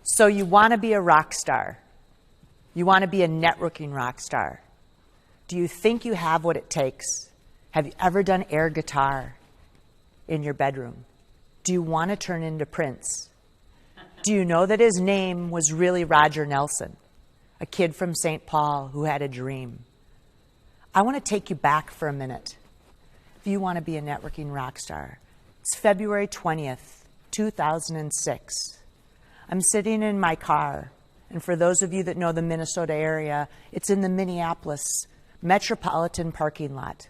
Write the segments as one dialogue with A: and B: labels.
A: So you want to be a rock star. You want to be a networking rock star. Do you think you have what it takes? Have you ever done air guitar in your bedroom? Do you want to turn into Prince? Do you know that his name was really Roger Nelson, a kid from St. Paul who had a dream? I want to take you back for a minute. If you want to be a networking rock star, it's February 20th, 2006. I'm sitting in my car, and for those of you that know the Minnesota area, it's in the Minneapolis metropolitan parking lot.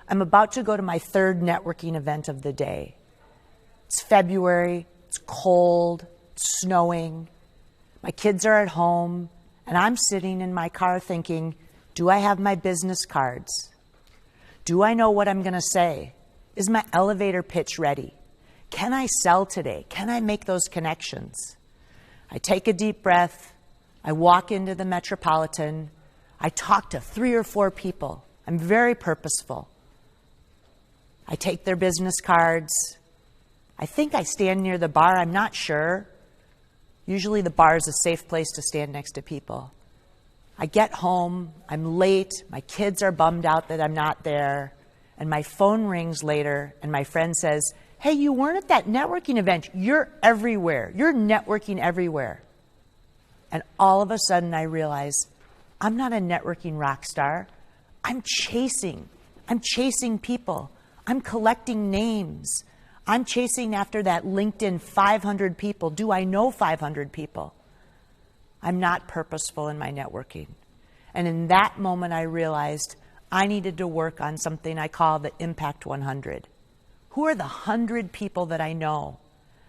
A: I'm about to go to my third networking event of the day. It's February, it's cold, it's snowing. My kids are at home, and I'm sitting in my car thinking, do I have my business cards? Do I know what I'm going to say? Is my elevator pitch ready? Can I sell today? Can I make those connections? I take a deep breath. I walk into the Metropolitan. I talk to 3 or 4 people. I'm very purposeful. I take their business cards. I think I stand near the bar. I'm not sure. Usually the bar is a safe place to stand next to people. I get home. I'm late. My kids are bummed out that I'm not there. And my phone rings later, and my friend says, hey, you weren't at that networking event. You're everywhere. You're networking everywhere. And all of a sudden I realize I'm not a networking rock star. I'm chasing people. I'm collecting names. I'm chasing after that LinkedIn 500 people. Do I know 500 people? I'm not purposeful in my networking. And in that moment I realized I needed to work on something I call the Impact 100. Who are the 100 people that I know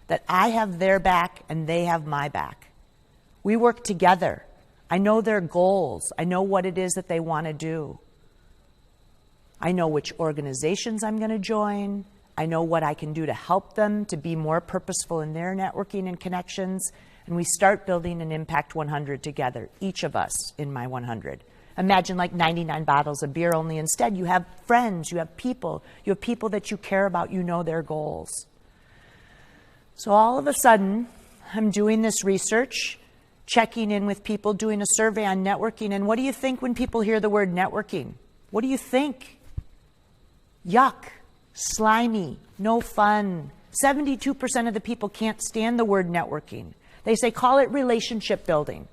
A: that I have their back and they have my back? We work together. I know their goals. I know what it is that they want to do. I know which organizations I'm going to join. I know what I can do to help them to be more purposeful in their networking and connections. And we start building an Impact 100 together, each of us in my 100. Imagine like 99 bottles of beer, only instead you have friends, you have people that you care about, you know their goals. So all of a sudden, I'm doing this research, checking in with people, doing a survey on networking, and what do you think when people hear the word networking? What do you think? Yuck, slimy, no fun. 72% of the people can't stand the word networking. They say, call it relationship building.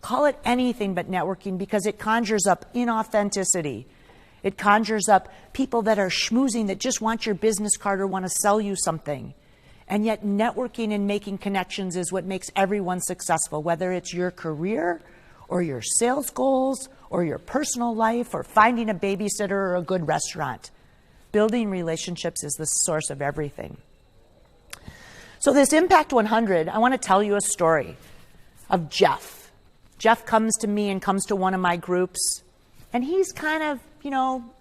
A: Call it anything but networking because it conjures up inauthenticity. It conjures up people that are schmoozing, that just want your business card or want to sell you something. And yet networking and making connections is what makes everyone successful, whether it's your career or your sales goals or your personal life or finding a babysitter or a good restaurant. Building relationships is the source of everything. So this Impact 100, I want to tell you a story of Jeff. Jeff comes to me and comes to one of my groups, and he's kind of,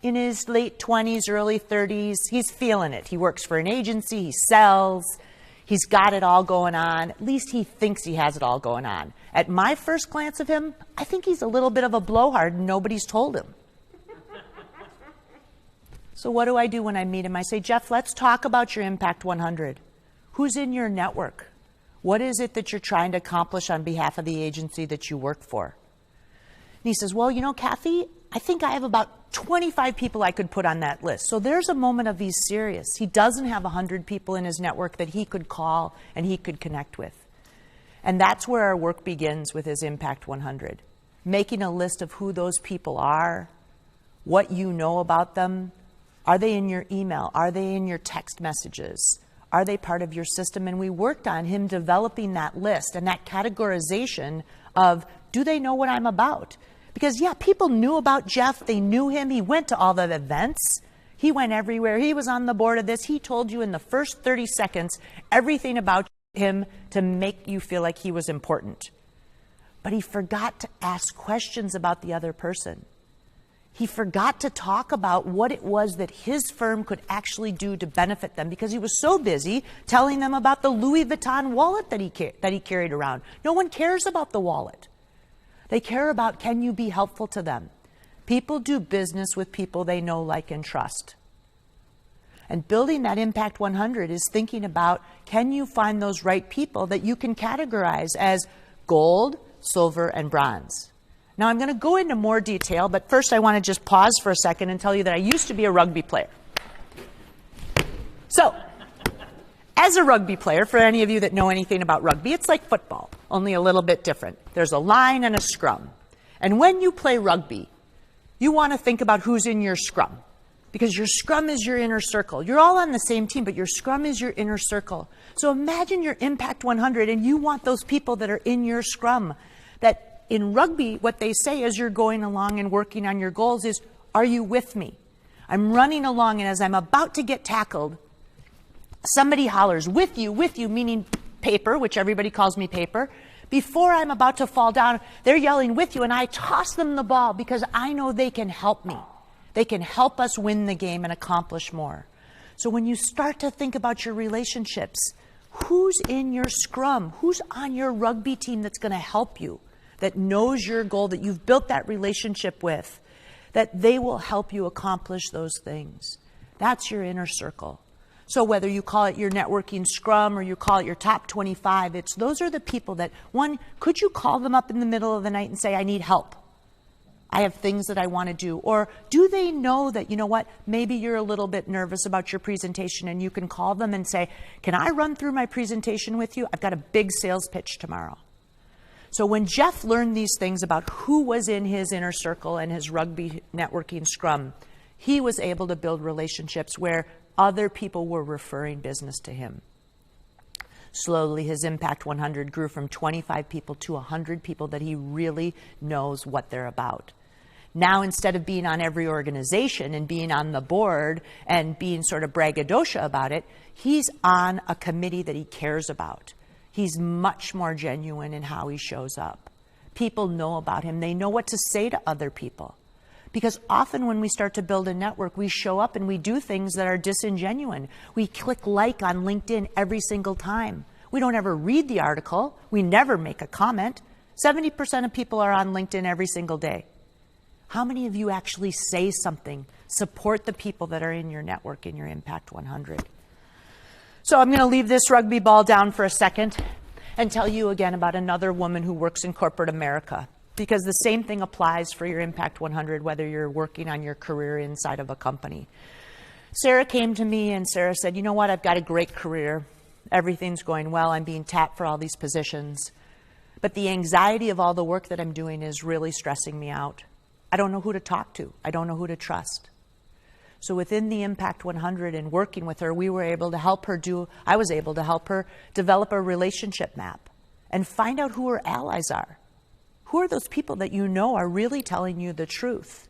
A: in his late 20s, early 30s. He's feeling it. He works for an agency. He sells. He's got it all going on. At least he thinks he has it all going on. At my first glance of him, I think he's a little bit of a blowhard and nobody's told him. So what do I do when I meet him? I say, Jeff, let's talk about your Impact 100. Who's in your network? What is it that you're trying to accomplish on behalf of the agency that you work for? And he says, well, Cathy, I think I have about 25 people I could put on that list. So there's a moment of he's serious. He doesn't have 100 people in his network that he could call and he could connect with. And that's where our work begins with his Impact 100. Making a list of who those people are, what you know about them. Are they in your email? Are they in your text messages? Are they part of your system? And we worked on him developing that list and that categorization of, do they know what I'm about? Because, yeah, people knew about Jeff. They knew him. He went to all the events. He went everywhere. He was on the board of this. He told you in the first 30 seconds everything about him to make you feel like he was important. But he forgot to ask questions about the other person. He forgot to talk about what it was that his firm could actually do to benefit them because he was so busy telling them about the Louis Vuitton wallet that he carried around. No one cares about the wallet. They care about, can you be helpful to them? People do business with people they know, like, and trust. And building that Impact 100 is thinking about, can you find those right people that you can categorize as gold, silver, and bronze? Now, I'm going to go into more detail, but first I want to just pause for a second and tell you that I used to be a rugby player. So, as a rugby player, for any of you that know anything about rugby, it's like football, only a little bit different. There's a line and a scrum. And when you play rugby, you want to think about who's in your scrum, because your scrum is your inner circle. You're all on the same team, but your scrum is your inner circle. So imagine your Impact 100, and you want those people that are in your scrum. That in rugby, what they say as you're going along and working on your goals is, are you with me? I'm running along, and as I'm about to get tackled, somebody hollers, with you, meaning paper, which everybody calls me paper. Before I'm about to fall down, they're yelling with you, and I toss them the ball because I know they can help me. They can help us win the game and accomplish more. So when you start to think about your relationships, who's in your scrum? Who's on your rugby team that's going to help you, that knows your goal, that you've built that relationship with, that they will help you accomplish those things? That's your inner circle. So whether you call it your networking scrum or you call it your top 25, those are the people that, one, could you call them up in the middle of the night and say, I need help? I have things that I want to do. Or do they know that, you know what, maybe you're a little bit nervous about your presentation and you can call them and say, can I run through my presentation with you? I've got a big sales pitch tomorrow. So when Jeff learned these things about who was in his inner circle and his rugby networking scrum, he was able to build relationships where other people were referring business to him. Slowly, his Impact 100 grew from 25 people to 100 people that he really knows what they're about. Now, instead of being on every organization and being on the board and being sort of braggadocio about it, he's on a committee that he cares about. He's much more genuine in how he shows up. People know about him. They know what to say to other people. Because often when we start to build a network, we show up and we do things that are disingenuine. We click like on LinkedIn every single time. We don't ever read the article. We never make a comment. 70% of people are on LinkedIn every single day. How many of you actually say something, support the people that are in your network, in your Impact 100? So I'm going to leave this rugby ball down for a second and tell you again about another woman who works in corporate America. Because the same thing applies for your Impact 100, whether you're working on your career inside of a company. Sarah came to me and Sarah said, you know what, I've got a great career. Everything's going well. I'm being tapped for all these positions. But the anxiety of all the work that I'm doing is really stressing me out. I don't know who to talk to. I don't know who to trust. So within the Impact 100 and working with her, I was able to help her develop a relationship map and find out who her allies are. Who are those people that you know are really telling you the truth?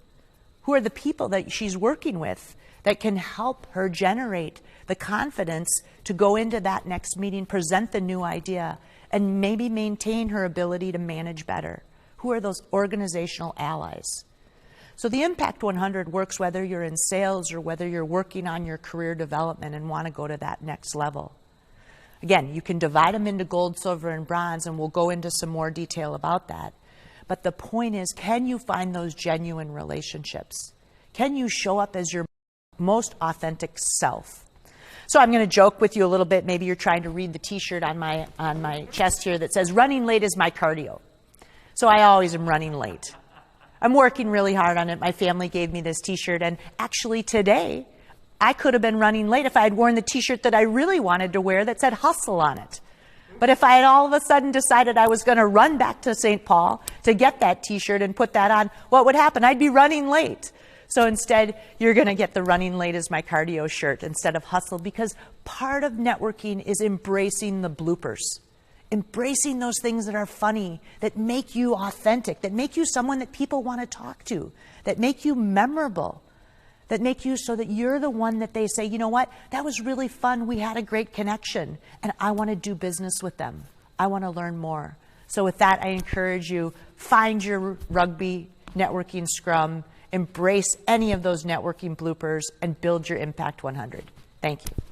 A: Who are the people that she's working with that can help her generate the confidence to go into that next meeting, present the new idea, and maybe maintain her ability to manage better? Who are those organizational allies? So the Impact 100 works whether you're in sales or whether you're working on your career development and want to go to that next level. Again, you can divide them into gold, silver, and bronze, and we'll go into some more detail about that. But the point is, can you find those genuine relationships? Can you show up as your most authentic self? So I'm going to joke with you a little bit. Maybe you're trying to read the T-shirt on my chest here that says, running late is my cardio. So I always am running late. I'm working really hard on it. My family gave me this T-shirt. And actually today, I could have been running late if I had worn the T-shirt that I really wanted to wear that said hustle on it. But if I had all of a sudden decided I was going to run back to St. Paul to get that T-shirt and put that on, what would happen? I'd be running late. So instead, you're going to get the running late is my cardio shirt instead of hustle, because part of networking is embracing the bloopers, embracing those things that are funny, that make you authentic, that make you someone that people want to talk to, that make you memorable, that make you so that you're the one that they say, you know what, that was really fun. We had a great connection and I want to do business with them. I want to learn more. So with that, I encourage you, find your rugby networking scrum, embrace any of those networking bloopers, and build your Impact 100. Thank you.